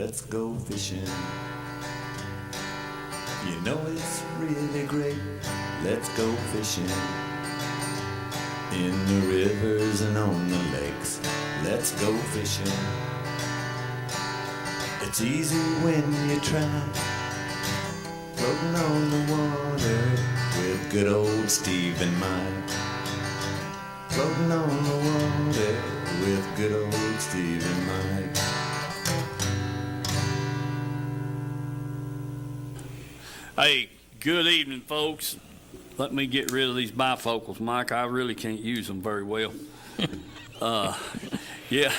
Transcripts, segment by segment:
let's go fishing. You know it's really great, let's go fishing. In the rivers and on the lakes, let's go fishing. It's easy when you try, floating on the water with good old Steve and Mike. Floating on the water with good old Steve and Mike. Hey, good evening, folks. Let me get rid of these bifocals, Mike. I really can't use them very well. Yeah,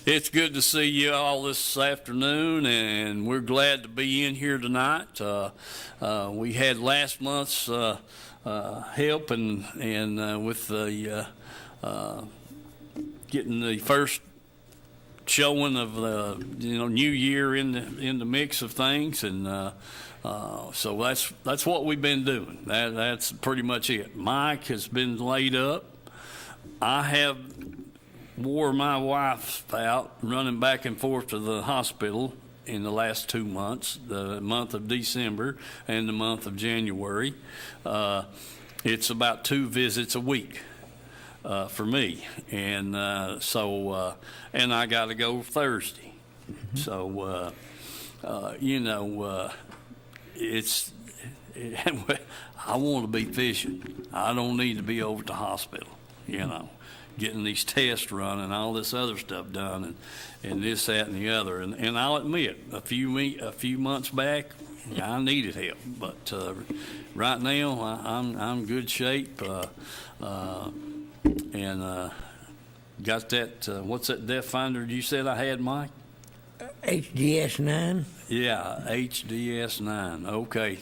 it's good to see you all this afternoon, and we're glad to be in here tonight. We had last month's help and with the getting the first showing of the new year in the mix of things, and so that's what we've been doing. That's pretty much it. Mike has been laid up. I have wore my wife out running back and forth to the hospital in the last 2 months, the month of December and the month of January. It's about 2 visits a week for me, and and I got to go Thursday. Mm-hmm. So I want to be fishing. I don't need to be over at the hospital, getting these tests run and all this other stuff done and this, that, and the other. And I'll admit, a few months back, I needed help, but right now I'm good shape. And got that. What's that depth finder you said I had, Mike? HDS 9. Yeah, HDS 9. Okay,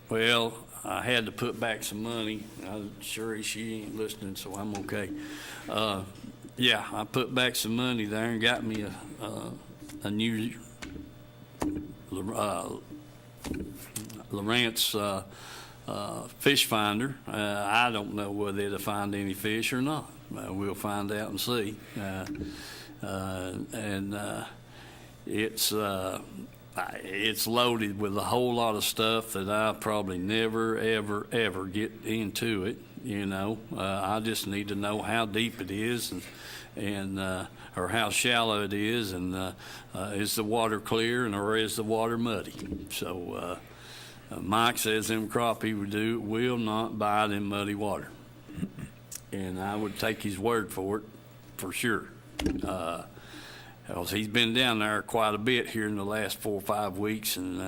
well, I had to put back some money. I'm sure she ain't listening, so I'm okay. Yeah, I put back some money there and got me a new Lowrance fish finder. I don't know whether it'll find any fish or not. We'll find out and see. It's loaded with a whole lot of stuff that I probably never, ever get into it. I just need to know how deep it is and or how shallow it is, and is the water clear or is the water muddy? So Mike says them crappie will not bite in muddy water, and I would take his word for it for sure. Because he's been down there quite a bit here in the last 4 or 5 weeks, and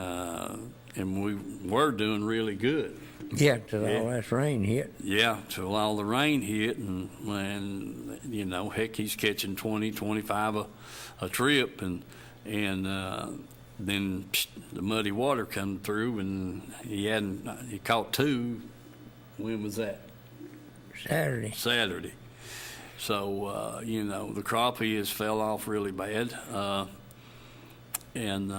we were doing really good. Yeah, till all that rain hit. Yeah, till all the rain hit, and heck, he's catching 20, 25 a trip, and then the muddy water come through, and he caught 2. When was that? Saturday. So, the crappie has fell off really bad. And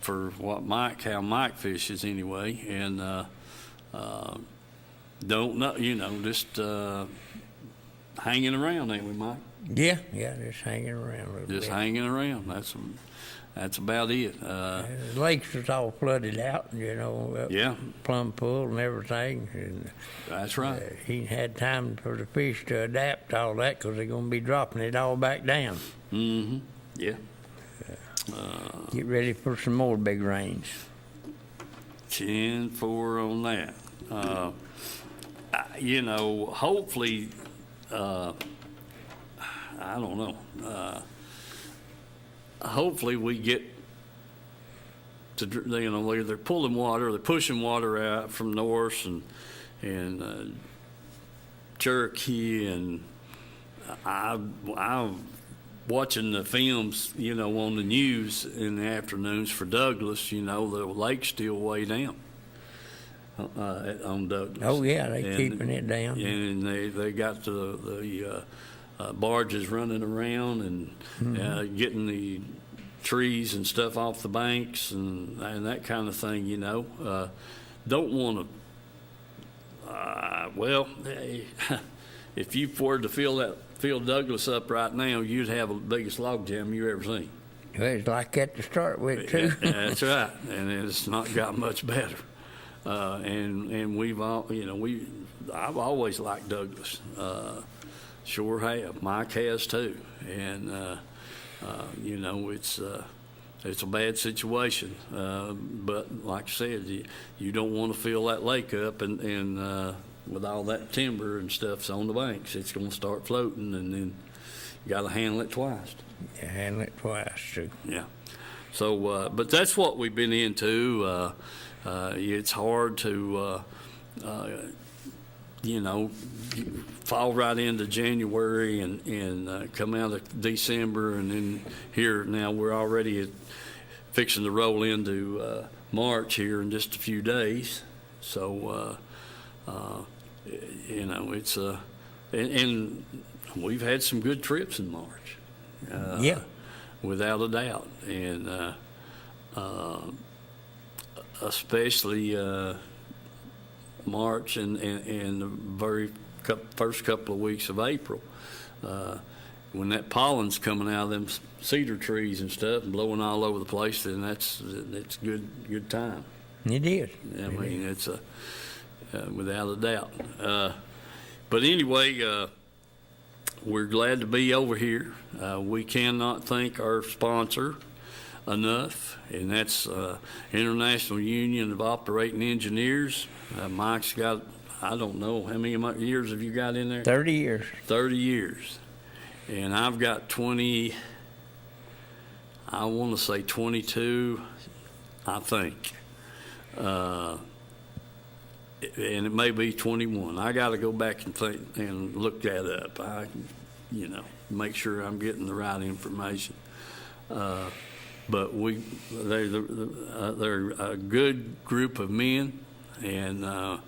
for how Mike fishes anyway. And don't know, just hanging around, ain't we, Mike? Yeah, just hanging around a little bit. Just hanging around. That's about it. The lakes was all flooded out, Yeah. Plum pool and everything. And, that's right. He had time for the fish to adapt to all that because they're going to be dropping it all back down. Mm-hmm. Yeah. Get ready for some more big rains. 10-4 on that. Hopefully, I don't know. Hopefully we get to, they're pulling water, they're pushing water out from Norse and Cherokee, and I'm watching the films, on the news in the afternoons for Douglas. The lake's still way down on Douglas. Oh yeah, they're keeping it down. And they got the barges running around and getting the trees and stuff off the banks and that kind of thing. Don't want to. If you were to fill Douglas up right now, you'd have the biggest log jam you ever seen. Well, it's like that to start with, too. That's right, and it's not got much better. And we've all, I've always liked Douglas. Sure have. Mike has too. And it's a bad situation. But like I said, you don't want to fill that lake up, and with all that timber and stuff's on the banks, it's going to start floating, and then you got to handle it twice. You handle it twice, too. Yeah. So, but that's what we've been into. It's hard to, fall right into January and come out of December, and then here now we're already fixing to roll into March here in just a few days. So, it's and we've had some good trips in March. Yeah. Without a doubt, and especially March and the very first couple of weeks of April, when that pollen's coming out of them cedar trees and stuff and blowing all over the place, then that's good time. It is. I mean, it's without a doubt. But anyway. We're glad to be over here. We cannot thank our sponsor enough, and that's International Union of Operating Engineers. Mike's got, I don't know, how many years have you got in there? 30 years. 30 years. And I've got 22, I think. And it may be 21. I got to go back and think and look that up. Make sure I'm getting the right information. But they're a good group of men, and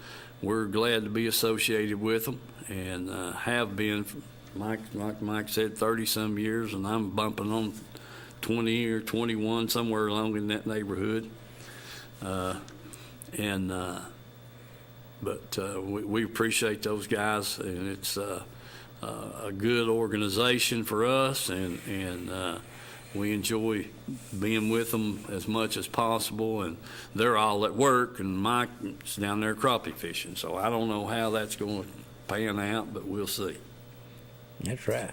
we're glad to be associated with them, and have been, like Mike said, 30-some years, and I'm bumping on 20 or 21, somewhere along in that neighborhood. But we appreciate those guys, and it's a good organization for us, and we enjoy being with them as much as possible. And they're all at work, and Mike's down there crappie fishing, so I don't know how that's going to pan out, but we'll see. That's right.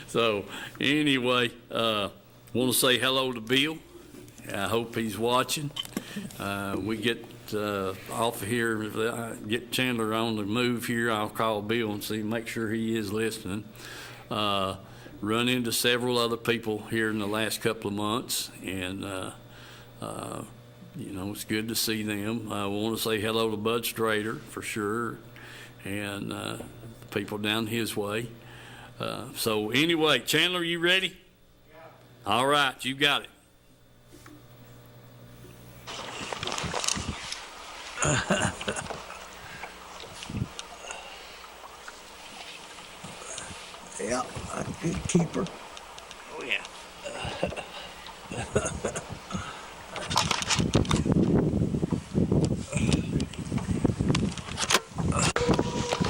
So anyway, want to say hello to Bill. I hope he's watching. We get off of here, if I get Chandler on the move here, I'll call Bill and make sure he is listening. Run into several other people here in the last couple of months, and it's good to see them. I want to say hello to Bud Strader for sure, and the people down his way. So anyway, Chandler, you ready? Yeah. All right, you got it. Yeah, a good keeper. Oh, yeah.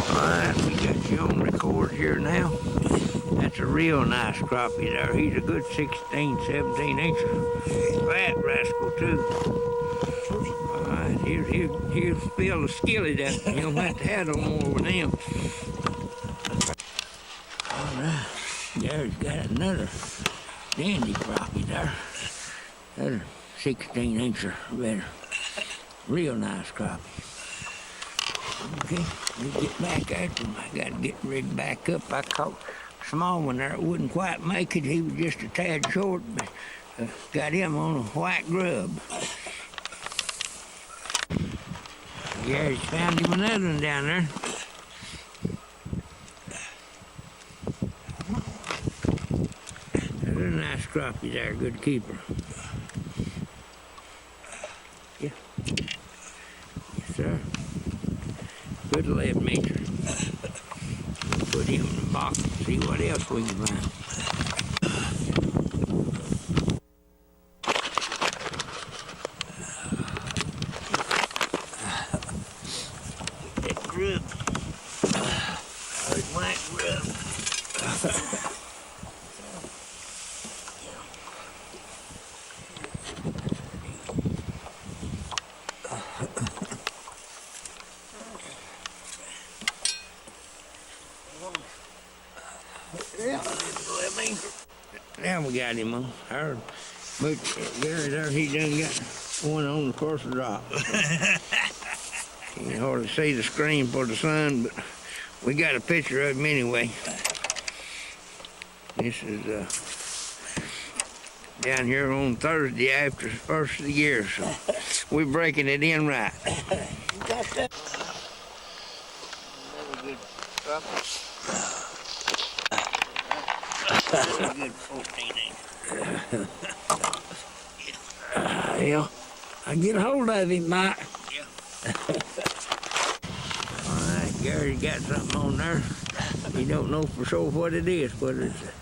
All right, we got you on record here now. That's a real nice crappie there. He's a good 16, 17 inches. Fat rascal, too. All right, here's fill the skillet up. You don't have to have no more with him. All right, there's got another dandy crappie there. Another 16 incher better. Real nice crappie. Okay, we get back after him. I got to get ready to back up. I caught a small one there. It wouldn't quite make it. He was just a tad short, but got him on a white grub. Yeah, he found him another one down there. Another nice crappie there, good keeper. Yeah. Yes, sir. Good 11 incher. Put him in the box and see what else we can find. That grub. White grub. time we got him on. But Gary there, he done got one on the first drop. You can hardly see the screen for the sun, but we got a picture of him anyway. This is down here on Thursday after the first of the year, so we're breaking it in right. Got that. Another good crop. Another good 14 inch. Yeah, I get a hold of him, Mike. Yeah. All right, Gary got something on there. He don't know for sure what it is, whether it's a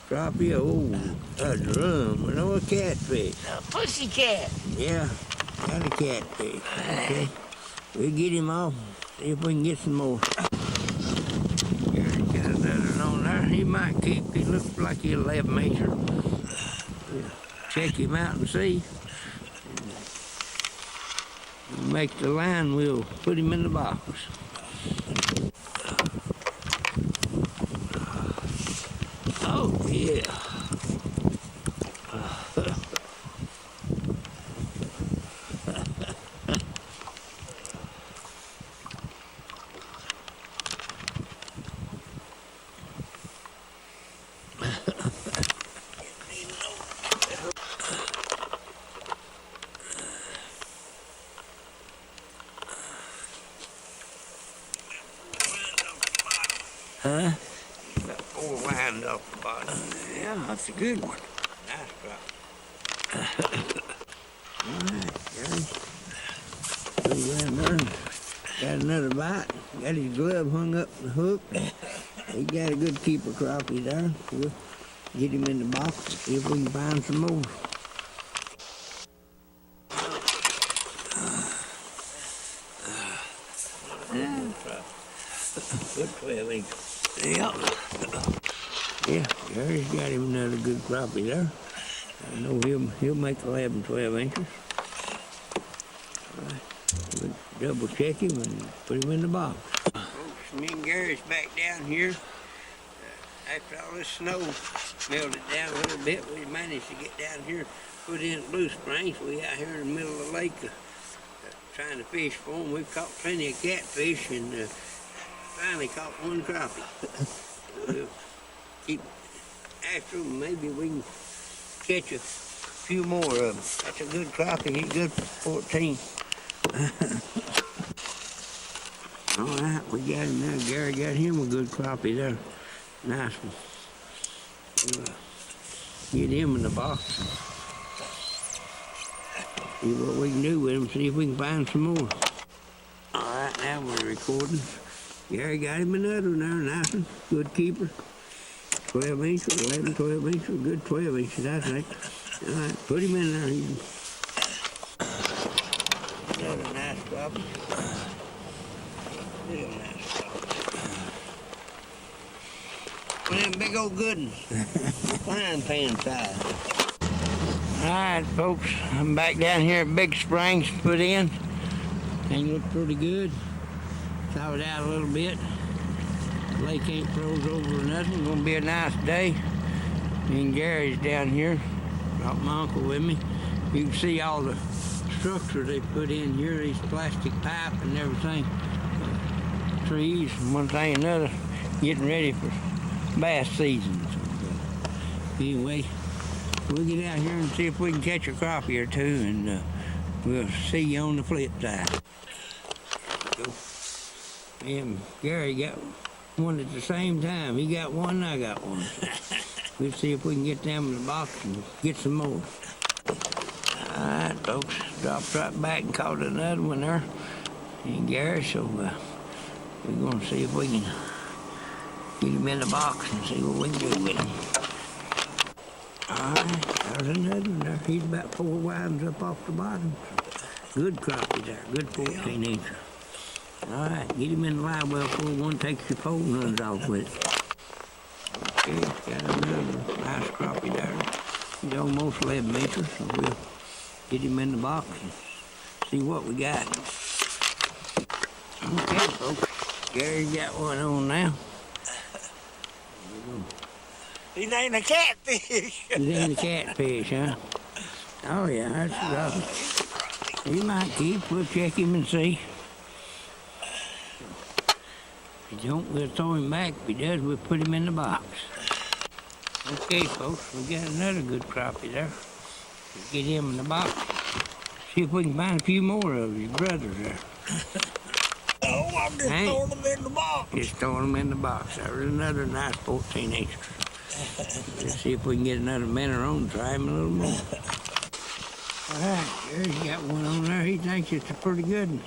crappie, a drum, or a catfish. A pussycat. Yeah, got a catfish. Okay, we'll get him off, see if we can get some more. Gary got another one on there. He might keep, he looks like he's 11 meter. We'll check him out and see. Make the line, we'll put him in the box. Oh, yeah. Huh? About 4 lines off the bottom. Yeah, that's a good one. Nice drop. All right, Gary. Put him down there. Got another bite. Got his glove hung up the hook. He got a good keeper crappie there. We'll get him in the box and see if we can find some more. Good 12 inch. Yep. Yeah, Gary's got him another good crappie there. I know he'll make 11, 12 inches. All right. We'll double check him and put him in the box. Folks, me and Gary's back down here. After all this snow melted down a little bit, we managed to get down here, put in Blue Springs. We out here in the middle of the lake trying to fish for them. We've caught plenty of catfish and finally caught one crappie. We'll keep after them. Maybe we can catch a few more of them. That's a good crappie. He's good for 14. All right, we got him now. Gary got him a good crappie there. Nice one. We'll get him in the box. See what we can do with him. See if we can find some more. All right, now we're recording. Gary got him another one there, nice one, good keeper. 12 inches, 11, 12 inches, good 12 inches, I think. All right, put him in there. Another nice crappie. Real nice crappie. One of them big old good ones, frying pan size. All right, folks, I'm back down here at Big Springs, put in. Thing looks pretty good. Thawed out a little bit. The lake ain't froze over or nothing. Gonna be a nice day. Me and Gary's down here. Brought my uncle with me. You can see all the structure they put in here, these plastic pipe and everything. Trees, and one thing and another, getting ready for bass season. So, anyway, we'll get out here and see if we can catch a crappie or two, and we'll see you on the flip side. Go. Me and Gary got one at the same time. He got one, and I got one. We'll see if we can get them in the box and get some more. All right, folks, dropped right back and caught another one there. Me and Gary, so we're gonna see if we can get him in the box and see what we can do with him. All right, there's another one there. He's about 4 winds up off the bottom. Good crappie there, good 14 incher. All right, get him in the live well before one takes your pole and runs off with it. Okay, got another nice crappie there. He's almost 11 meters, so we'll get him in the box and see what we got. Okay, folks, Gary's got one on now. It ain't a catfish. It ain't a catfish, huh? Oh, yeah, that's a crappie. He might keep. We'll check him and see. If he don't, we'll throw him back. If he does, we'll put him in the box. Okay, folks, we got another good crappie there. Let's get him in the box. See if we can find a few more of his brothers there. Oh, I'm just throwing them in the box. Just throwing them in the box. There's another nice 14 incher. Let's see if we can get another minnow on and try him a little more. All right, there's got one on there. He thinks it's a pretty good one.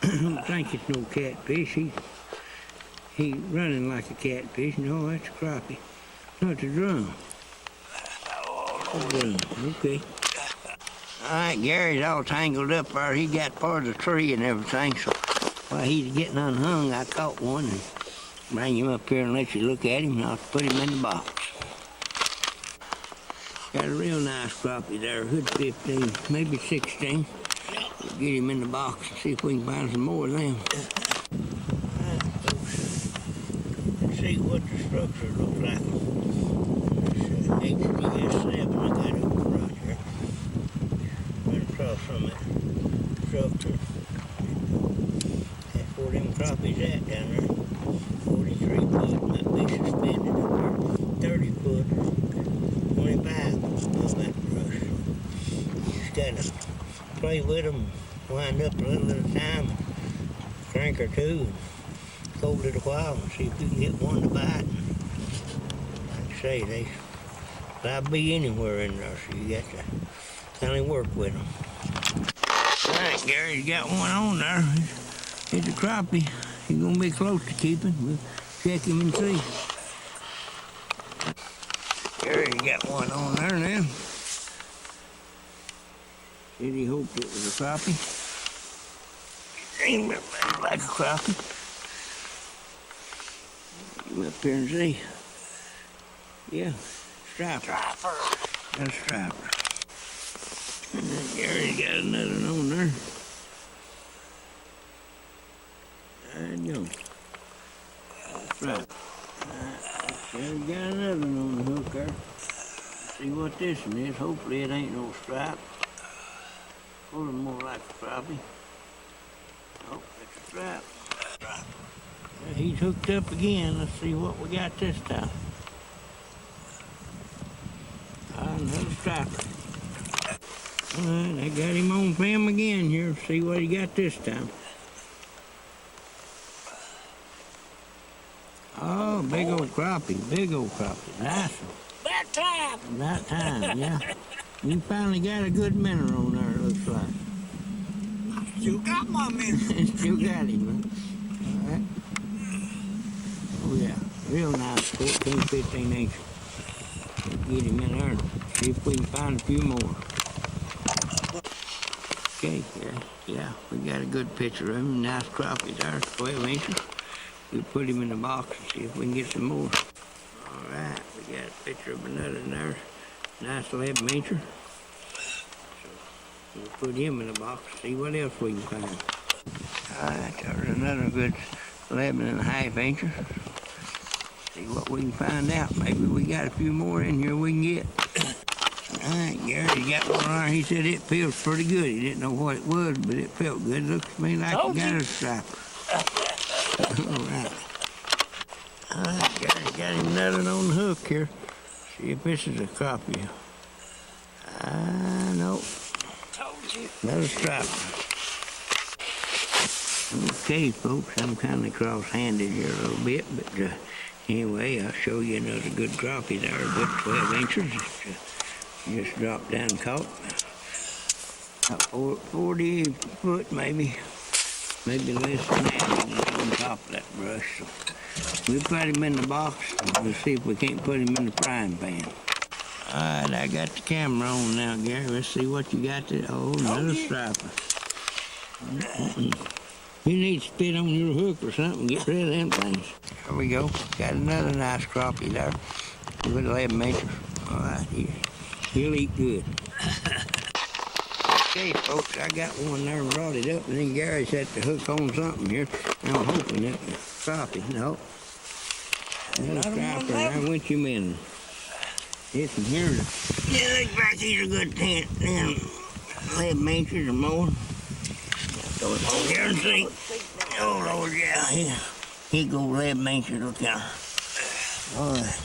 I don't think it's no catfish. He's running like a catfish. No, that's a crappie. No, it's a drum. A drum. Okay. All right, Gary's all tangled up there. He got part of the tree and everything, so while he's getting unhung, I caught one and bring him up here and let you look at him, and I'll put him in the box. Got a real nice crappie there, good 15, maybe 16. We'll get him in the box and see if we can find some more of them. All right, folks. Let's see what the structure looks like. This HDS7 I got over right here. Right across from that structure. That's where them crappies at down there. 43 foot might be suspended up there. 30 foot, 25 on that brush. You just gotta play with them, wind up a little at a time, crank or two, and hold it a while and see if you can get one to bite. Like I say, they might be anywhere in there, so you got to kind of work with them. All right, Gary's got one on there. It's a crappie. He's gonna be close to keeping. We'll check him and see. Gary's got one on there now. Said he hoped it was a crappie. It ain't like a crappie. Come up here and see. Yeah, striper. That's a striper. Gary's got another one on there. There you go. Right. Gary's got another one on the hook there. See what this one is. Hopefully it ain't no stripe. Or more like a crappie. Oh, it's a stripe. He's hooked up again. Let's see what we got this time. Another striper. All right, I got him on film again here. See what he got this time. Oh, big old crappie, big old crappie. Nice one. About time. About time, yeah. You finally got a good minnow on there, it looks like. Still got my minnow. Still got him, huh? All right. Oh, yeah. Real nice, 14, 15 inches. Get him in there and see if we can find a few more. Okay, yeah, we got a good picture of him. Nice crappie there, 12 inches. We'll put him in the box and see if we can get some more. All right, we got a picture of another in there. Nice 11 incher. So we'll put him in the box and see what else we can find. All right, there's another good 11 and a half incher. See what we can find out. Maybe we got a few more in here we can get. All right, Gary got one on there. He said it feels pretty good. He didn't know what it was, but it felt good. Looks to me like he got a striper. All right. All right, got him another one on the hook here. See if this is a crappie. No. Told you. Another striper. Okay, folks, I'm kind of cross-handed here a little bit, but anyway, I'll show you another good crappie there, a good 12 inches. Just dropped down and caught. About 40 foot, maybe less than that, on top of that brush. So we'll put him in the box, and we'll see if we can't put him in the frying pan. All right, I got the camera on now, Gary. Let's see what you got there. Oh, another striper. You need to spit on your hook or something, get rid of them things. There we go. Got another nice crappie there. A good 11 inches. All right, he'll eat good. Okay, folks, I got one there and brought it up, and then Gary set the hook on something here. I'm hoping it's a crappie. No. Little striper, I went you in. This and here. Yeah, looks like he's a good 10, 11 inches or more. Throw it over here and see. Oh, Lord, yeah. He go 11 inches, look out. All right.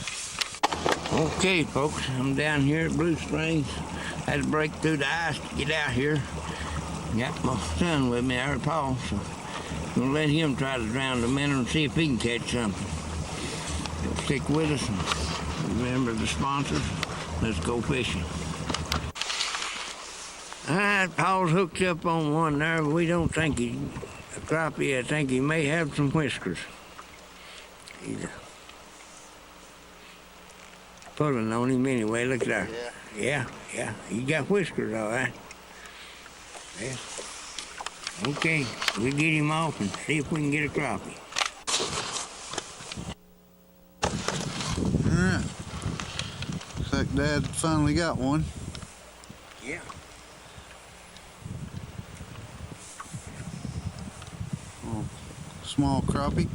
Okay, folks, I'm down here at Blue Springs. Had to break through the ice to get out here. Got my son with me, there, Paul, so I'm gonna let him try to drown the minnow and see if he can catch something. So stick with us and remember the sponsors. Let's go fishing. All right, Paul's hooked up on one there, but we don't think he's a crappie. I think he may have some whiskers. He's pulling on him anyway. Look there. Yeah. He got whiskers, all right. Yeah. Okay, we'll get him off and see if we can get a crappie. All right. Looks like Dad finally got one. Yeah. Oh, small crappie.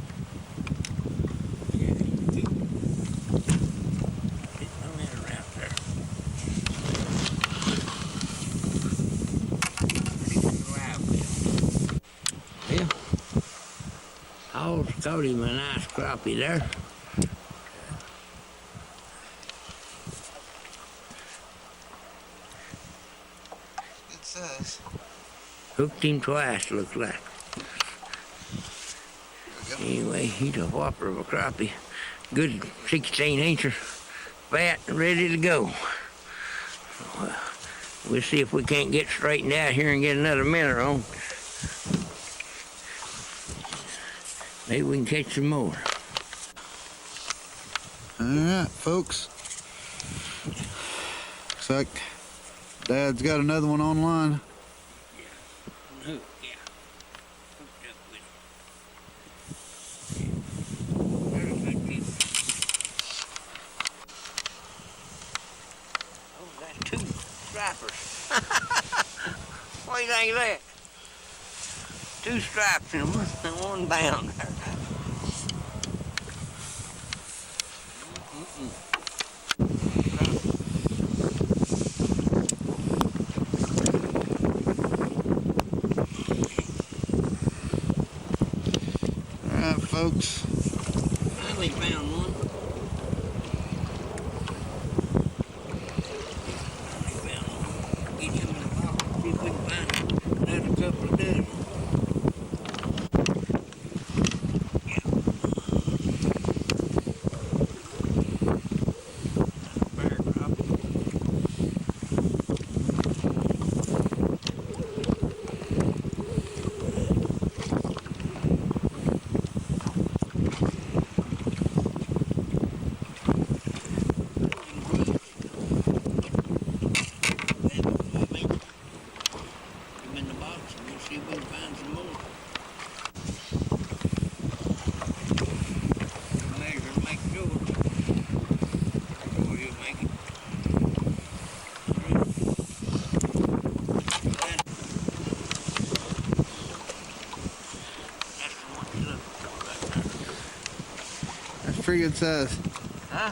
Caught him a nice crappie there. It says. Hooked him twice, looks like. Anyway, he's a whopper of a crappie. Good 16-incher, fat and ready to go. We'll see if we can't get straightened out here and get another minnow on. Maybe we can catch some more. All right, folks. Looks like Dad's got another one online. Oh, that's 2 stripers. What do you think of that? 2 stripes and one bound. All right, folks. Finally found one. Get him in the box. See if we can find another couple of dozen. That's pretty good size. Huh?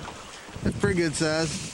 That's pretty good size.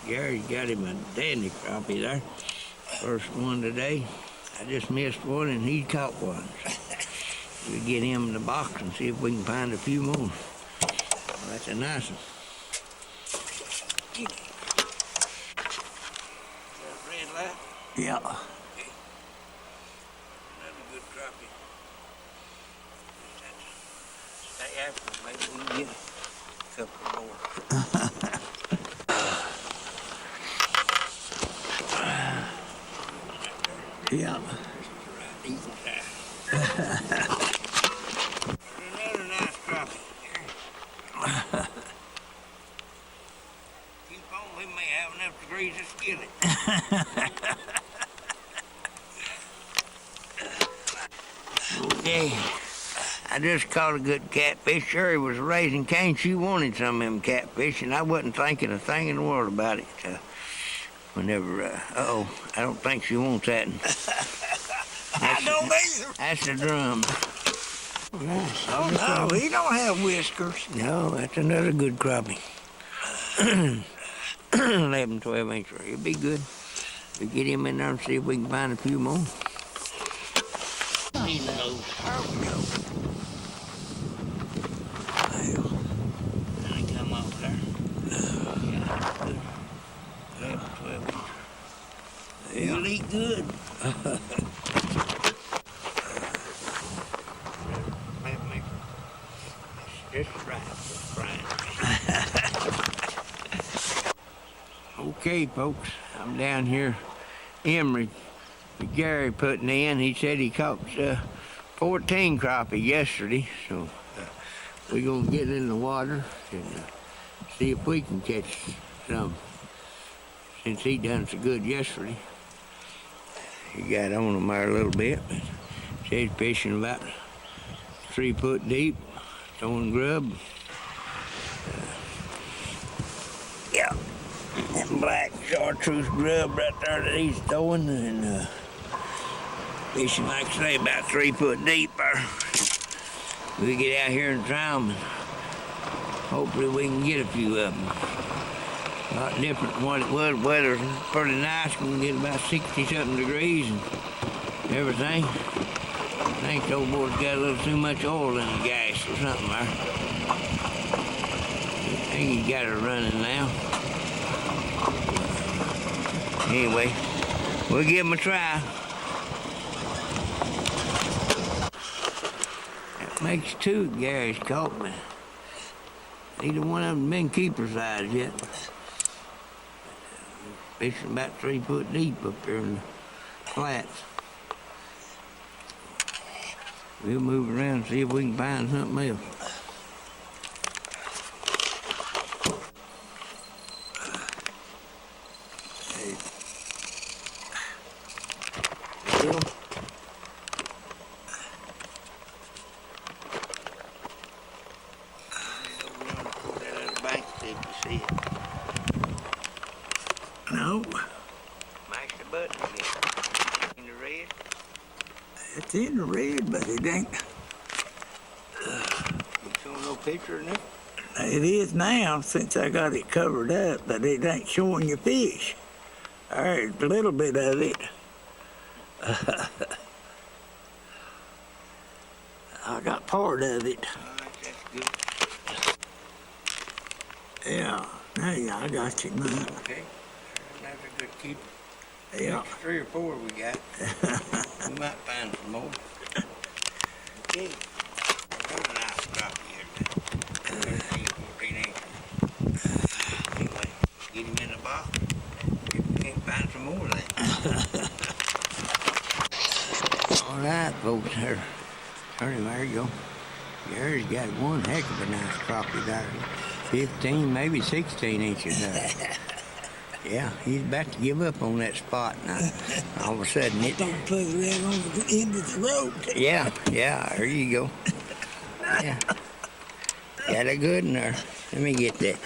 Gary's got him a dandy crappie there. First one today. I just missed one and he caught one. We'll get him in the box and see if we can find a few more. Well, that's a nice one. Red light? Yeah. Okay. Another good crappie. Stay after him, maybe we can get a couple more. Yeah. Eating time. Another nice crappie. Keep on, we may have enough to grease the skillet. Okay. I just caught a good catfish. Sherry was raising cane. She wanted some of them catfish, and I wasn't thinking a thing in the world about it. Whenever, uh-oh, I don't think she wants that. I don't either. That's the drum. Oh, no, he don't have whiskers. No, that's another good crappie. 11, 12 incher. He'll be good. We'll get him in there and see if we can find a few more. He knows. Let me come over there. Yeah, good. 11, 12 incher. He'll eat good. Just right. Okay, folks, I'm down here. Emery, Gary putting in. He said he caught 14 crappie yesterday, so we're gonna get in the water and see if we can catch some. Since he done so good yesterday, he got on him there a little bit. But said fishing about 3 foot deep. Throwing grub. Yeah, that black chartreuse grub right there that he's throwing, and fishing, like I say, about 3 foot deep there. We get out here and try them, and hopefully we can get a few of them. A lot different than what it was. Weather's pretty nice. We can get about 60-something degrees and everything. I think the old boy's got a little too much oil in the gas or something there. I think he's got her running now. Anyway, we'll give him a try. That makes 2 Gary's caught me. Neither one of them been keeper's eyes yet. Fishing about 3 foot deep up there in the flats. We'll move around and see if we can find something else. Hey. Bill? That other bank, did you see it? No, Mash the button again. In the red? it's in the red, but it ain't. You showing no picture in it? It is now since I got it covered up, but it ain't showing your fish. There's a little bit of it. I got part of it. All right, that's good. Yeah, hey, I got you, man. Okay. That's a good keeper. Yeah. Next 3 or 4 we got. We might find some more. Okay. Another nice crappie here. 13, 14 inches. Anyway, get him in the box. If we can't find some more then. All right, folks. There you go. Gary's got one heck of a nice crappie there. 15, maybe 16 inches there. Yeah, he's about to give up on that spot now. All of a sudden it... Don't put it right on the end of the road. Yeah, there you go. Yeah. Got a good one there. Let me get that.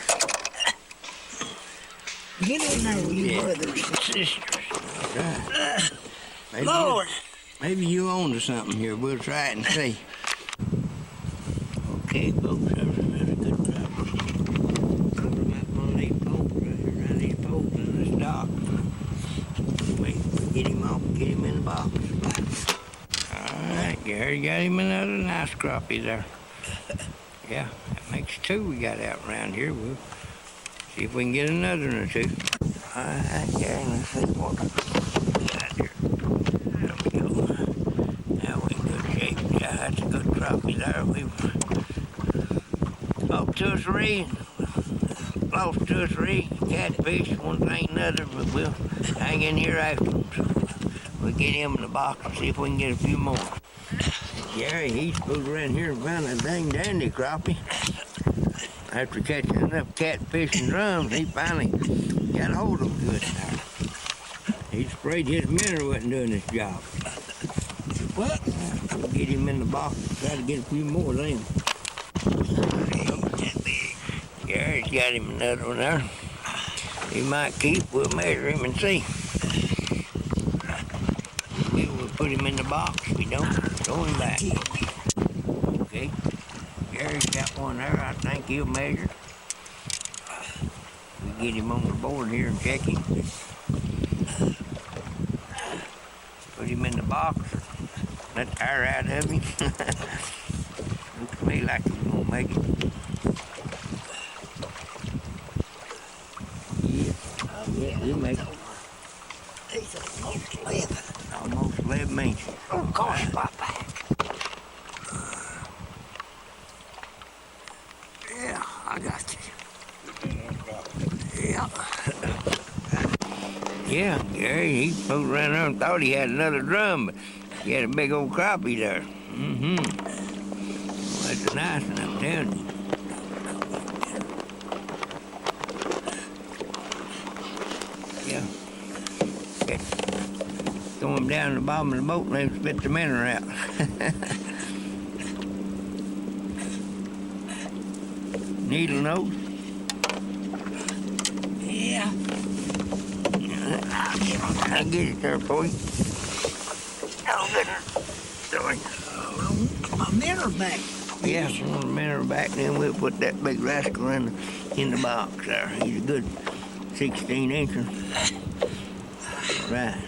Get in there with you Yeah. brothers and sisters. Right. Maybe Lord. maybe you on to something here. We'll try it and see. Okay, folks, that's a good crop. Cover them up on these poles right here, around these poles in this dock. Wait, Get him off, get him in the box. All right, Gary got him another nice crappie there. Yeah, that makes two we got out around here. We'll see if we can get another one or two. All right, Gary, let's see what we got here. There we go. Now we're in good shape. Yeah, that's a good crappie there. We've caught 2 or 3, lost 2 or 3 catfish, one thing another, but we'll hang in here after them. So we'll get him in the box and see if we can get a few more. Gary, he's pulled around here and found a dang dandy crappie. After catching enough catfish and drums, he finally got a hold of them good there. He's afraid his minnow wasn't doing his job. What? We'll get him in the box and try to get a few more of them. Gary's got him another one there. He might keep. We'll measure him and see. Maybe we'll put him in the box. If we don't, throw him back. Okay. Gary's got one there. I think he'll measure. We'll get him on the board here and check him. Put him in the box. Let the air out of him. Looks to me like he's gonna make it. Yeah, he'll make it. He's almost 11. Almost 11 inches. Oh, gosh, my back. Yeah, I got you. Yeah. Yeah, Gary, he floated around there and thought he had another drum, but he had a big old crappie there. Mm-hmm. Well, that's a nice one, I'm telling you. Yeah. Okay. Throw him down the bottom of the boat and let him spit the minnow out. Needle nose? Yeah. I'll get it there for you. Oh, goodness. Sorry. My mirror back. Yeah, one of the minnow back, then we'll put that big rascal in the box there. He's a good 16 incher. Right.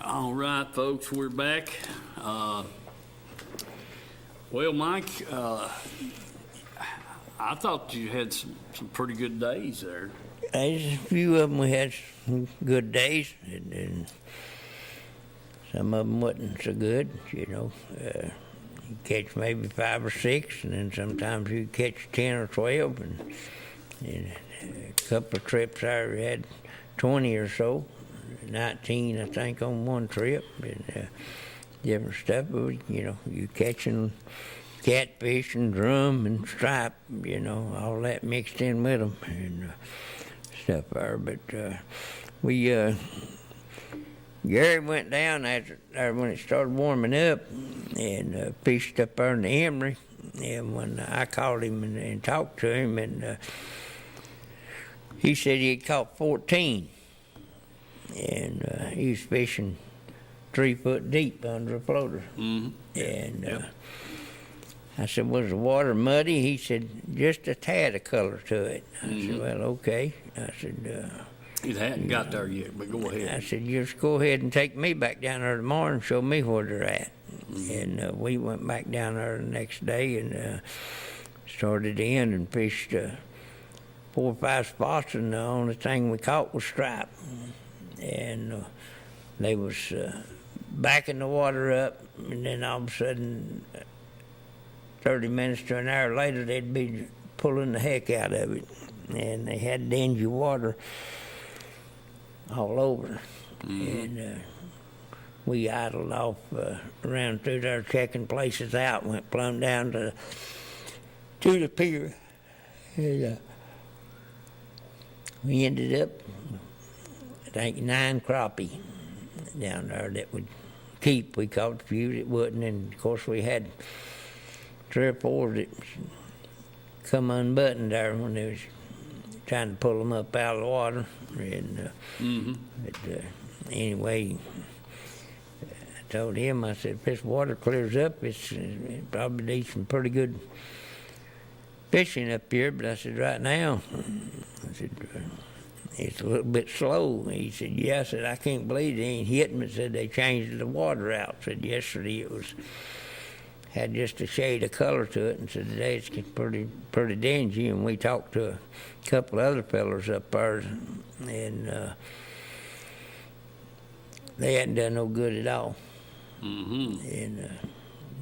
All right, folks, we're back. Well, Mike, I thought you had some pretty good days there. There's a few of them we had some good days, and some of them wasn't so good, you know. You catch maybe 5 or 6, and then sometimes you catch 10 or 12, and a couple of trips I had 20 or so, 19 I think on one trip, and different stuff. But you know, you catching catfish and drum and stripe, you know, all that mixed in with them and stuff there. But Gary went down after when it started warming up and fished up there in the Emery. And when I called him and talked to him, and he said he had caught 14, and he was fishing 3 foot deep under a floater. Mm-hmm. And I said, was the water muddy? He said, just a tad of color to it. I said, well, okay. I said, It hadn't got there yet, but go ahead. I said, just go ahead and take me back down there tomorrow and show me where they're at. And we went back down there the next day and started in and fished 4 or 5 spots, and the only thing we caught was stripe. And they was backing the water up, and then all of a sudden, 30 minutes to an hour later, they'd be pulling the heck out of it. And they had dingy water all over. And we idled off around through there checking places out, went plumb down to the pier. And we ended up, I think, 9 crappie down there that would keep. We caught a few that wouldn't, and of course we had 3 or 4 that come unbuttoned there when they was trying to pull them up out of the water. And but anyway, I told him, I said, if this water clears up, it probably needs some pretty good fishing up here. But I said, right now, I said, it's a little bit slow. He said, yeah. I said, I can't believe they ain't hitting me. Said, they changed the water out. Said, yesterday it had just a shade of color to it, and said, today it's pretty dingy. And we talked to a couple of other fellers up there, and they hadn't done no good at all. And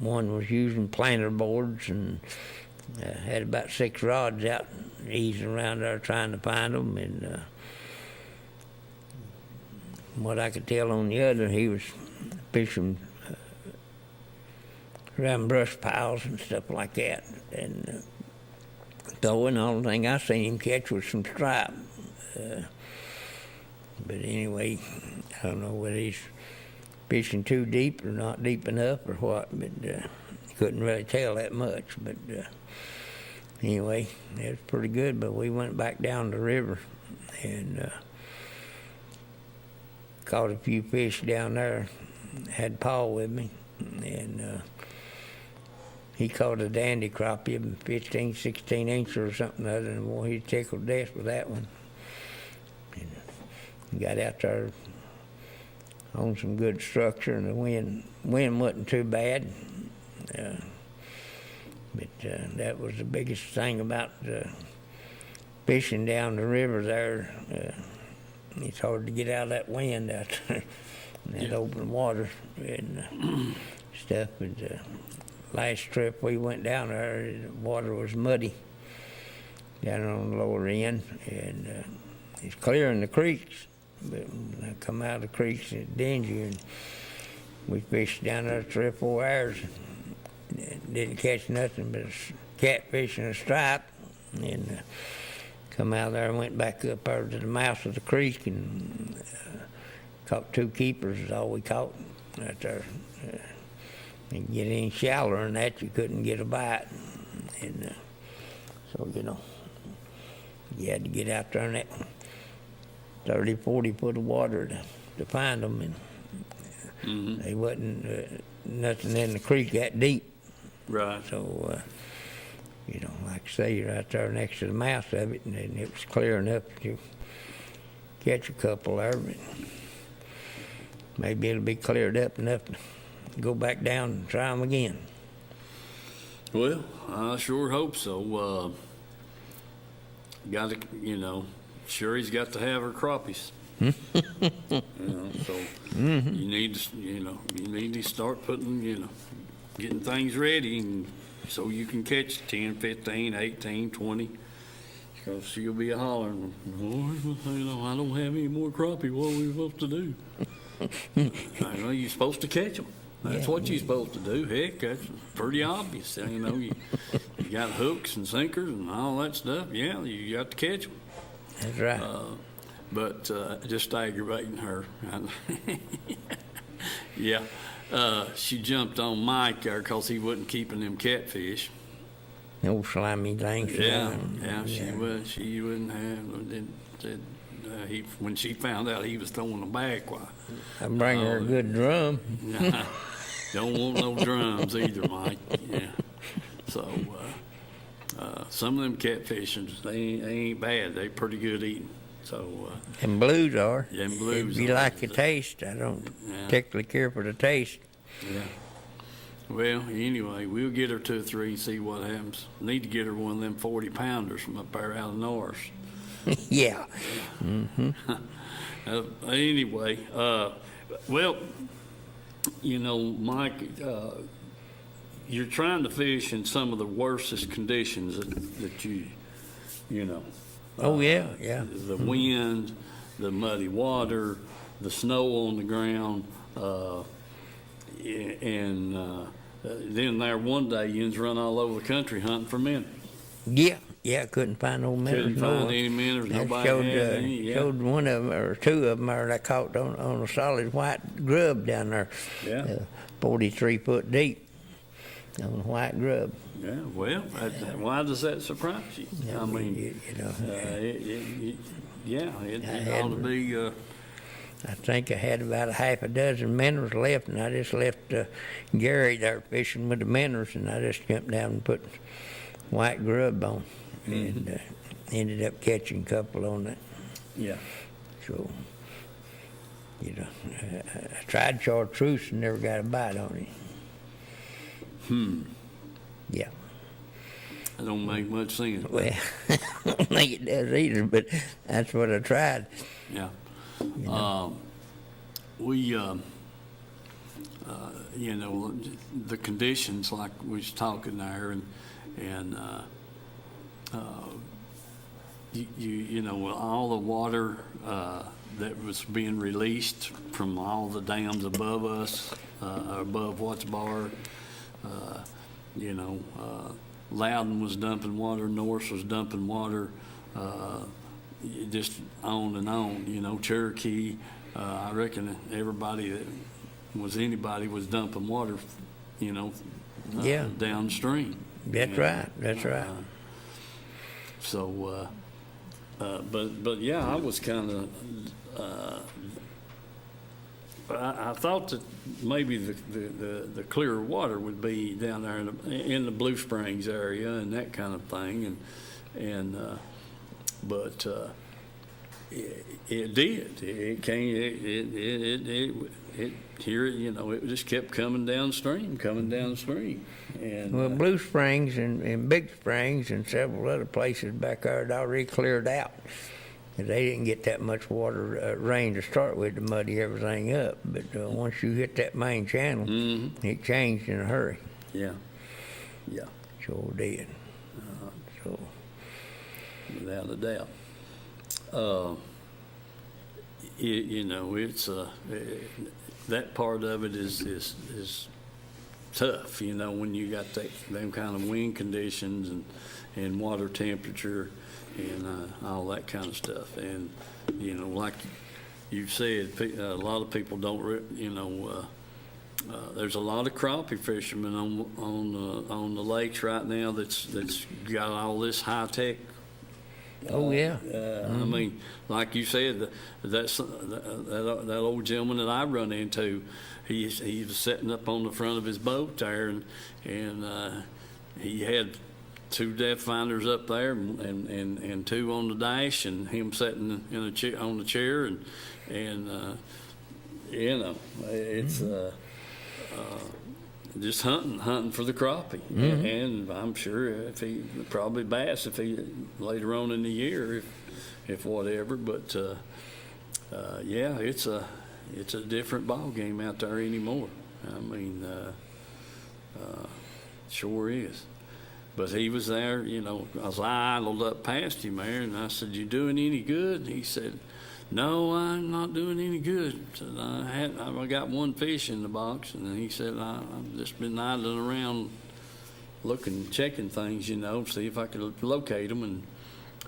one was using planer boards and had about 6 rods out easing around there trying to find them. And what I could tell on the other, he was fishing around brush piles and stuff like that. And throwing, the only thing I seen him catch was some stripe. But anyway, I don't know whether he's fishing too deep or not deep enough or what, but couldn't really tell that much. But anyway, it was pretty good. But we went back down the river and caught a few fish down there. Had Paul with me, and he caught a dandy crappie, 15, 16 inches or something other, and boy, he tickled death with that one. And got out there on some good structure, and the wind wasn't too bad. But that was the biggest thing about fishing down the river there. It's hard to get out of that wind out there, in that open water and stuff. But last trip we went down there, the water was muddy down on the lower end, and it's clear in the creeks. But when I come out of the creeks, it's dingy, and we fished down there 3 or 4 hours. And didn't catch nothing but a catfish and a stripe. And come out there and went back up there to the mouth of the creek and caught 2 keepers is all we caught right there. And get any shallower than that, you couldn't get a bite. And so, you had to get out there in that 30, 40 foot of water to find them. And they wasn't nothing in the creek that deep. Right. So, like I say, you're right there next to the mouth of it, and it was clear enough to catch a couple there, but maybe it'll be cleared up enough to go back down and try them again. Well, I sure hope so. Got to, Sherry's got to have her crappies. So you need to start putting, getting things ready, and so you can catch 10, 15, 18, 20. Because she'll be hollering, I don't have any more crappie. What are we supposed to do? You're supposed to catch them. That's what you're supposed to do. Heck, that's pretty obvious. You got hooks and sinkers and all that stuff. Yeah, you got to catch them. That's right. But just aggravating her. Yeah. She jumped on Mike there because he wasn't keeping them catfish. Old slimy things. Yeah, she wouldn't have. When she found out he was throwing them back, why? I bring her a good drum. Don't want no drums either, Mike. Yeah. So some of them catfishes, they ain't bad. They pretty good eating. So. And blues are. Yeah, and blues. If you like the taste, I don't particularly care for the taste. Yeah. Well, anyway, we'll get her 2 or 3 and see what happens. Need to get her one of them 40-pounders from up there out of Norris. Yeah. Mm-hmm. Anyway, well, Mike, you're trying to fish in some of the worstest conditions that you know. Oh, yeah. The wind, the muddy water, the snow on the ground, and then there one day you run all over the country hunting for minnows. Yeah, couldn't find no minnows. Couldn't find any minnows. Nobody had any. Yeah. Showed one of them or 2 of them that I caught on a solid white grub down there. Yeah. 43 foot deep on a white grub. Yeah, well, why does that surprise you? Yeah, I mean, it ought to be. I think I had about a half a dozen minnows left, and I just left Gary there fishing with the minnows, and I just jumped down and put white grub on. And ended up catching a couple on it. Yeah. So, you know, I tried chartreuse and never got a bite on it. Yeah. That don't make much sense. Well, I don't think it does either, but that's what I tried. Yeah. You know. You know, the conditions like we was talking there, and you know, all the water that was being released from all the dams above us, above Watts Bar, you know, Loudon was dumping water, Norris was dumping water, just on and on, you know, Cherokee. I reckon everybody that anybody was dumping water, you know, Yeah. downstream. That's right. That's right. So, but yeah, I was kind of, I thought that maybe the clearer water would be down there in the Blue Springs area and that kind of thing, but it did. It came. It here. You know, it just kept coming downstream, and Well, Blue Springs and Big Springs and several other places back there had already cleared out. They didn't get that much water, rain to start with to muddy everything up. But once you hit that main channel, it changed in a hurry. yeah. Sure did. So, Without a doubt. You know, it's that part of it is tough. You know, when you got them kind of wind conditions and water temperature and all that kind of stuff. And you know, like you said, a lot of people don't. You know, there's a lot of crappie fishermen on the lakes right now that's got all this high tech. oh yeah. I mean, like you said, that old gentleman that I run into, he was sitting up on the front of his boat there, and he had 2 depth finders up there and 2 on the dash, and him sitting in a chair on the chair, and you know, it's just hunting for the crappie, and I'm sure if he probably bass if he later on in the year if whatever, but yeah, it's a different ball game out there anymore. I mean, sure is. But he was there, you know, as I idled up past him there, and I said, "You doing any good?" He said, "No, I'm not doing any good." I said, I got 1 fish in the box, and he said, I've just been idling around looking, checking things, you know, see if I could locate them, and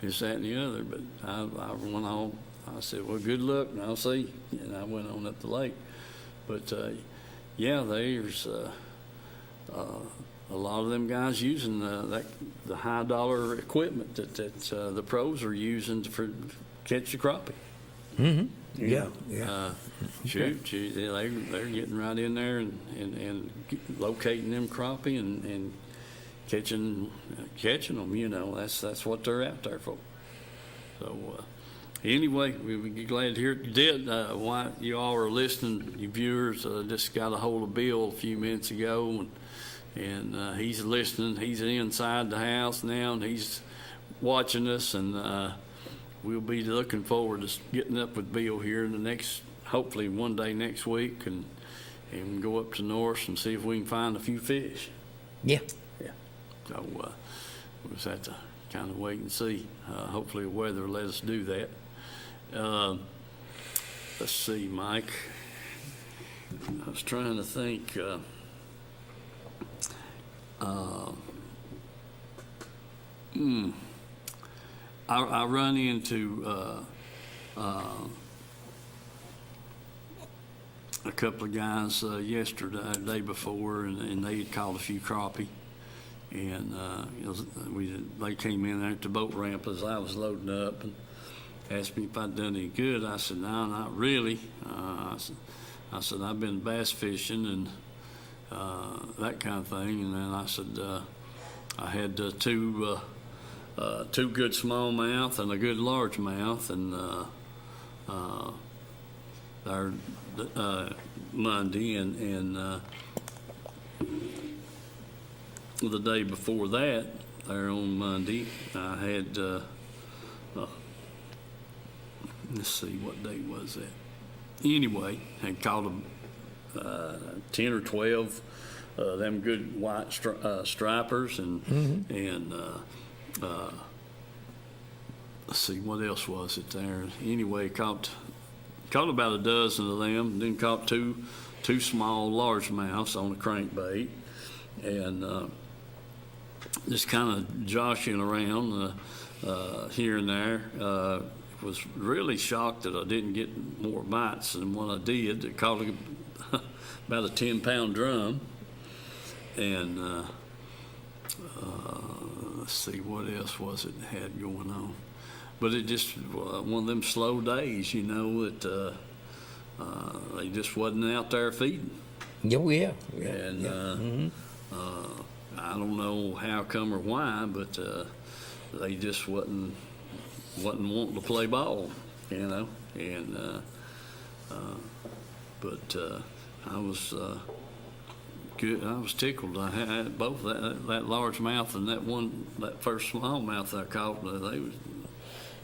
this, that, and the other. But I went on. I said, "Well, good luck, and I'll see." And I went on up the lake. But yeah, there's a lot of them guys using the high dollar equipment that the pros are using for catch the crappie. Yeah. Shoot, they're getting right in there and locating them crappie and catching them. You know, that's what they're out there for. So anyway, we'd be glad to hear it. You did. Why you all are listening, you viewers, just got a hold of Bill a few minutes ago, and he's listening. He's inside the house now, and he's watching us, and we'll be looking forward to getting up with Bill here in the next, hopefully one day next week, and go up to Norris and see if we can find a few fish. Yeah. So we'll just have to kind of wait and see. Hopefully the weather will let us do that. Let's see, Mike. I was trying to think. I run into a couple of guys yesterday, the day before, and they had caught a few crappie. And they came in there at the boat ramp as I was loading up and asked me if I'd done any good. I said, "No, not really." I said, "I've been bass fishing and that kind of thing." And then I said, I had 2 two good smallmouth and a good largemouth, and our Monday, and the day before that, there on Monday, I had let's see, what day was that? Anyway, had caught 10 or 12 them good white stripers, and let's see, what else was it there? Anyway, caught about a dozen of them, then caught two small largemouths on a crankbait, and just kind of joshing around here and there. Was really shocked that I didn't get more bites than what I did. It caught about a 10-pound drum, and let's see, what else was it had going on? But it just one of them slow days, you know, that they just wasn't out there feeding. Oh, yeah. And I don't know how come or why, but they just wasn't wanting to play ball, you know. And but I was good. I was tickled. I had both that largemouth and that first smallmouth I caught.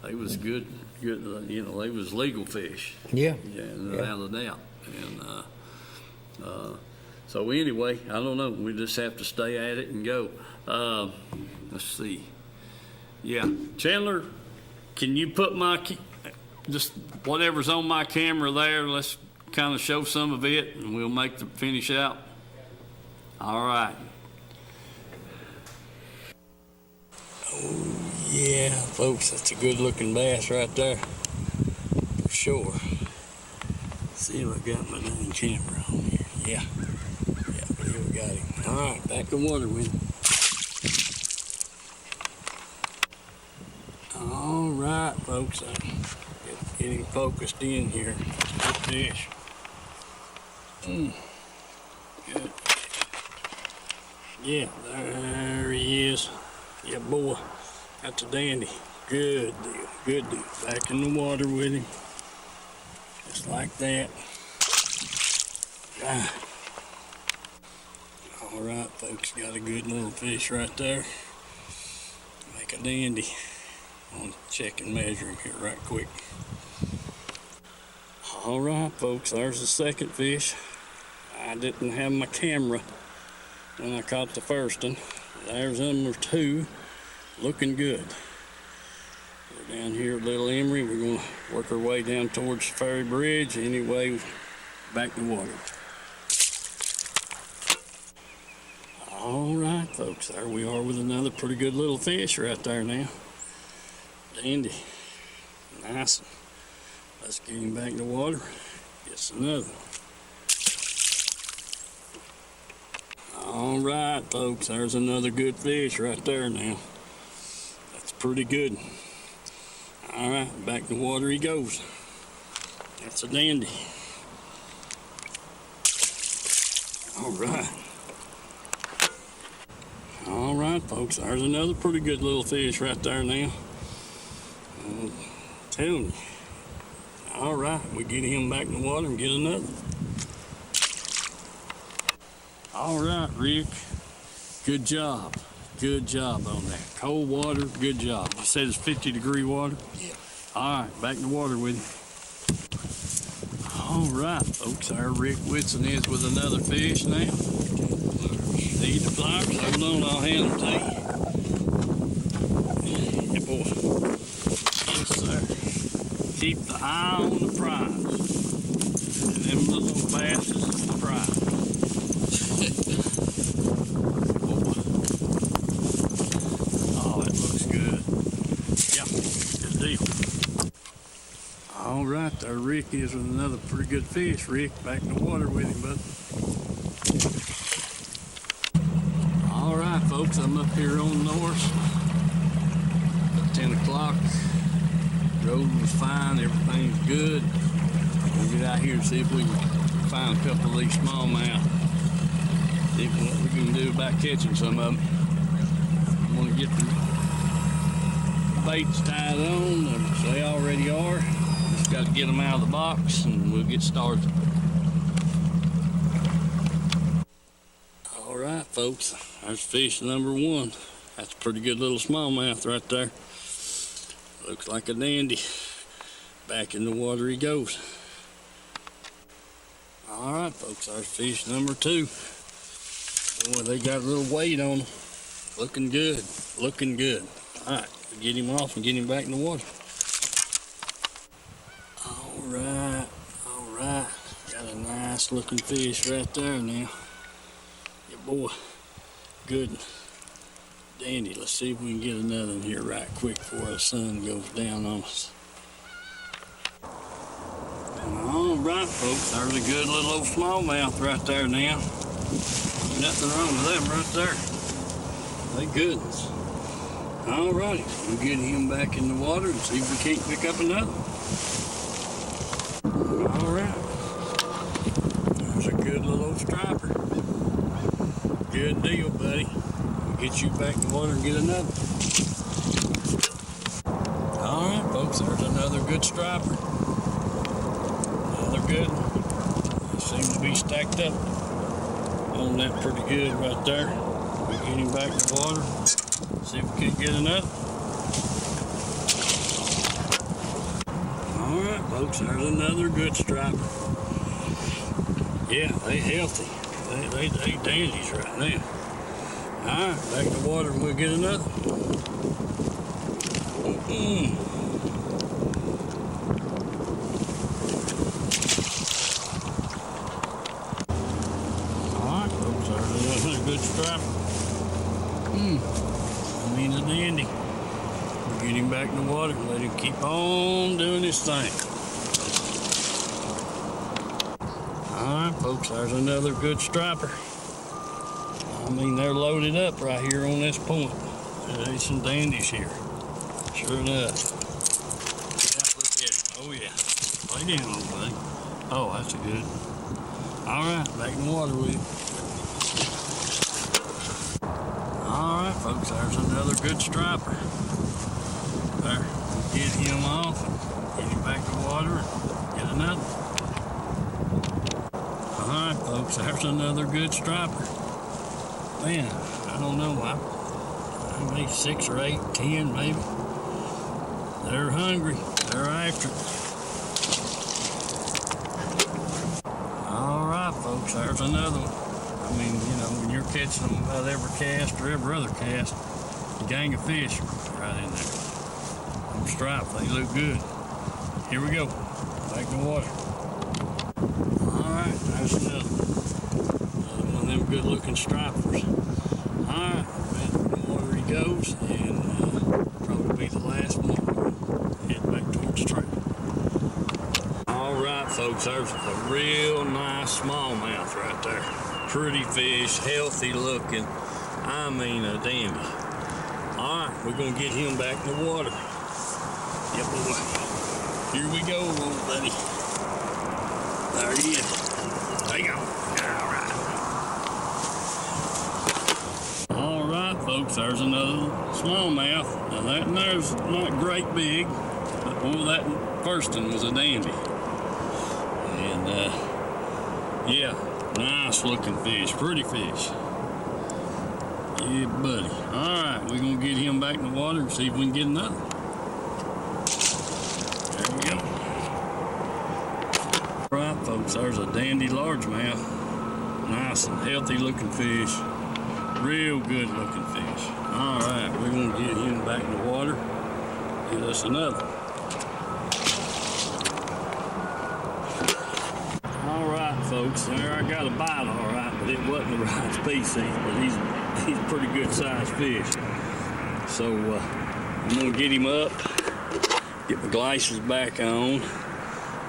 They was good. You know, they was legal fish. Yeah. Without a doubt. And so anyway, I don't know. We just have to stay at it and go. Let's see. Yeah, Chandler, can you put just whatever's on my camera there? Let's kind of show some of it, and we'll make the finish out. All right. Oh, yeah, folks, that's a good-looking bass right there, for sure. See if I got my dang camera on here. Yeah, here we got him. All right, back in water with him. All right, folks, get him focused in here. Good fish. Good. Yeah, there he is. Yeah, boy, that's a dandy. Good deal. Back in the water with him. Just like that. Ah. All right, folks, got a good little fish right there. Make a dandy. I'll check and measure him here right quick. All right, folks, there's the second fish. I didn't have my camera when I caught the first one. There's number two, looking good. We're down here at Little Emery. We're going to work our way down towards the ferry bridge. Anyway, back to water. All right, folks, there we are with another pretty good little fish right there now. Dandy. Nice. Let's get him back in the water. Yes, another. All right, folks, there's another good fish right there now. That's pretty good. All right, back in the water he goes. That's a dandy. All right. All right, folks, there's another pretty good little fish right there now. I'm telling you. All right, we get him back in the water and get another. All right, Rick. Good job. Good job on that. Cold water, good job. You said it's 50-degree water? Yeah. All right, back in the water with you. All right, folks, our Rick Whitson is with another fish now. Need the pliers? Hold on, I'll hand them to you. Yeah, boy. Yes, sir. Keep the eye on the prize. And them little bass is the prize. Oh, that looks good. Yeah, good deal. All right, there Rick is with another pretty good fish. Rick, back in the water with him, bud. All right, folks, I'm up here on North. About 10 o'clock. Road was fine, everything's good. We'll get out here and see if we can find a couple of these smallmouth. See what we can do about catching some of them. I'm gonna get bait's tied on, as they already are. Just got to get them out of the box and we'll get started. All right, folks, there's fish number one. That's a pretty good little smallmouth right there. Looks like a dandy. Back in the water he goes. All right, folks, there's fish number two. Boy, they got a little weight on them. Looking good, looking good. All right, get him off and get him back in the water. All right. Got a nice looking fish right there now. Yeah, boy, good. Dandy, let's see if we can get another one here right quick before the sun goes down on us. All right, folks, there's a good little old smallmouth right there now. Nothing wrong with them right there. Thank goodness. All righty, we'll get him back in the water and see if we can't pick up another. All right. There's a good little old striper. Good deal, buddy. We'll get you back in the water and get another. All right, folks, there's another good striper. Another good one. They seem to be stacked up on that pretty good right there. We'll get him back in the water. See if we can't get another. All right, folks, there's another good striper. Yeah, they healthy. They dandies right now. All right, back in the water and we'll get another. All right, folks, there's another good striper. I mean, a dandy. We'll get him back in the water and let him keep on doing his thing. All right, folks, there's another good striper. I mean, they're loaded up right here on this point. There's some dandies here. Sure enough. Yeah, look at it. Oh, yeah. Lay down, old buddy. Oh, that's a good one. All right, back in the water with you. All right, folks, there's another good striper. There, we'll get him off, get him back in the water, and get another. All right, folks, there's another good striper. Man, I don't know, maybe 6 or 8, 10 maybe. They're hungry, they're after it. All right, folks, there's another one. I mean, you know, when you're catching them about every cast or every other cast, a gang of fish right in there. Them stripes, they look good. Here we go, back in the water. All right, there's another one of them good looking stripers. All right, back in the water he goes, and probably be the last one. Head back towards the trail. All right, folks, there's a real nice smallmouth right there. Pretty fish, healthy looking. I mean, a dandy. All right, we're gonna get him back in the water. Yeah, boy. Here we go, little buddy. There he is. There you go. All right, folks, there's another smallmouth. Now that there's not great big, but boy, that first one was a dandy. And yeah. Nice looking fish, pretty fish. Yeah, buddy. All right, we're gonna get him back in the water and see if we can get another. There we go. All right, folks, there's a dandy largemouth. Nice and healthy looking fish. Real good looking fish. All right, we're gonna get him back in the water. Get us another. Folks, there I got a bite all right, but it wasn't the right species, but he's a pretty good sized fish. So I'm gonna get him up, get my glasses back on,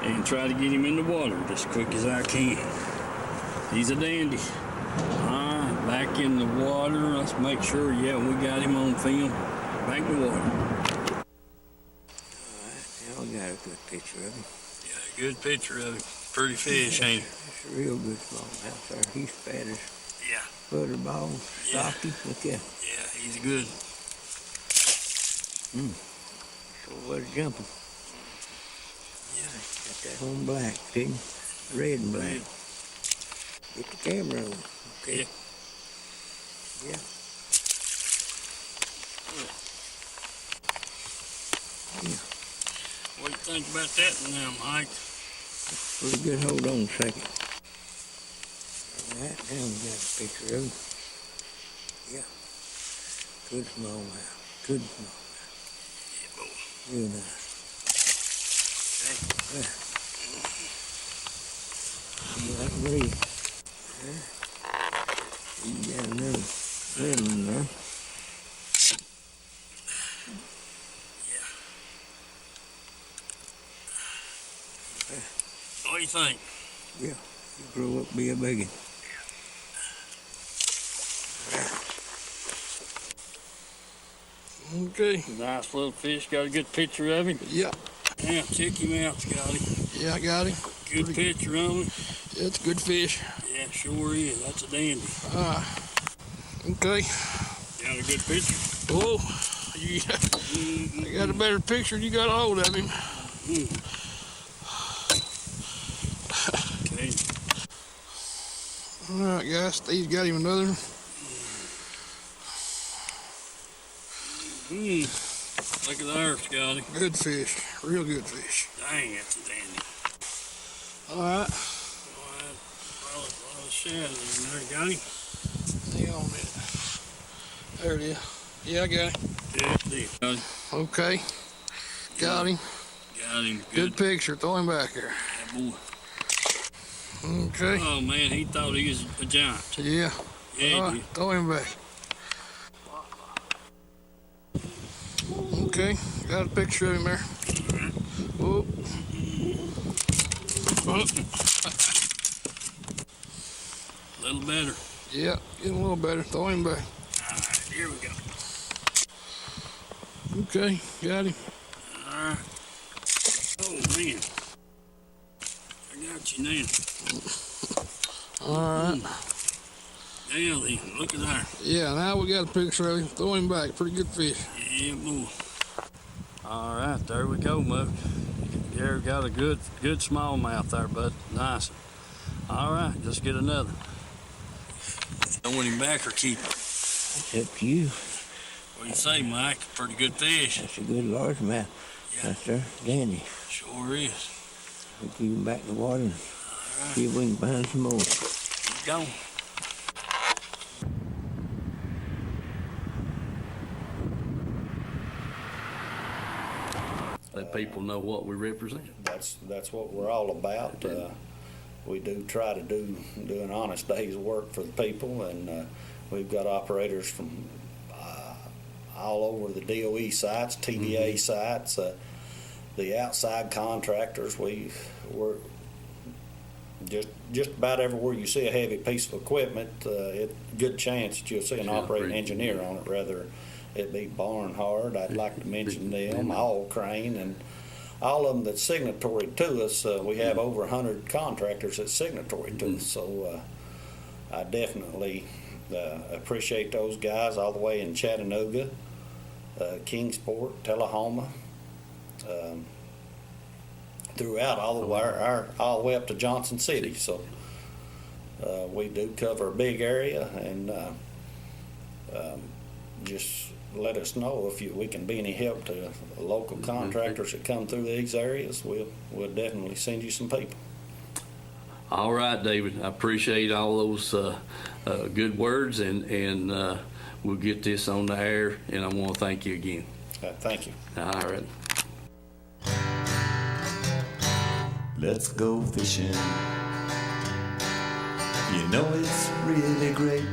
and try to get him in the water just as quick as I can. He's a dandy. All right, back in the water. Let's make sure, yeah, we got him on film. Back in the water. All right, now we got a good picture of him. Yeah, a good picture of him. Pretty fish, ain't it? It's a real good smallmouth there. He's fat as Yeah. butterball, stocky. Look at him. Yeah, he's good. was jumping. Yeah, got that on black, see? Red and black. Get the camera on. Okay. Yeah. Yeah. What do you think about that now, Mike? Pretty good. Hold on a second. All right, now we got a picture of him. Yeah. Good smallmouth. Good smallmouth. Yeah, boy. Real nice. Yeah. You like to believe. Yeah. You got another little one there. What do you think? Yeah. You grow up, be a biggin. Okay. Nice little fish. Got a good picture of him. Yeah, Yeah, check him out, Scotty. yeah, I got him. Good picture of him. It's a good fish. Yeah, sure is. That's a dandy. Okay. Got a good picture. Oh, you I got a better picture. You got a hold of him. Okay. All right, guys. Steve's got him another. Look at there, Scotty. Good fish. Real good fish. Dang, that's a dandy. All right. A lot of shadows in there. Got him? Hang on a minute. There it is. Yeah, I got him. Good deal. Got him. Okay. Got him. Got him. Good picture. Throw him back here. Yeah, boy. Okay. Oh, man, he thought he was a giant. Yeah. Yeah, All he right. did. Throw him back. Okay. Got a picture of him there. Oh. Oh. A little better. Yeah, getting a little better. Throw him back. All right, here we go. Okay, got him. All right. Oh, man. I got you now. All right. Now then, look at there. Yeah, now we got a picture of him. Throw him back. Pretty good fish. Yeah, boy. All right, there we go, Muck. Gary got a good smallmouth there, bud. Nice. All right, just get another. I want him back or keep him? It's up to you. What do you say, Mike? Pretty good fish. That's a good largemouth. Yeah. That's there. Dandy. Sure is. We'll keep him back in the water and see if we can find some more. Keep going. Let people know what we represent. That's what we're all about. We do try to do an honest day's work for the people, and we've got operators from all over the DOE sites, TDA sites, the outside contractors. We're just about everywhere you see a heavy piece of equipment, good chance that you'll see an operating engineer on it, whether it be Barnhard. I'd like to mention them, All Crane, and all of them that's signatory to us. We have over 100 contractors that's signatory to us, so I definitely appreciate those guys all the way in Chattanooga, Kingsport, Tullahoma, throughout all the way up to Johnson City. So we do cover a big area, and just let us know if we can be any help to local contractors that come through these areas. We'll definitely send you some people. All right, David. I appreciate all those good words, and we'll get this on the air. And I want to thank you again. Thank you. All right. Let's go fishing. You know it's really great.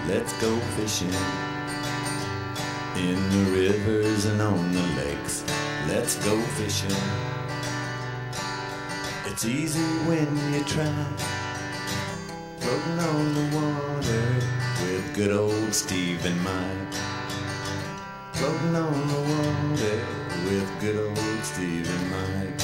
Let's go fishing. In the rivers and on the lakes. Let's go fishing. It's easy when you try. Floating on the water with good old Steve and Mike. Floating on the water with good old Steve and Mike.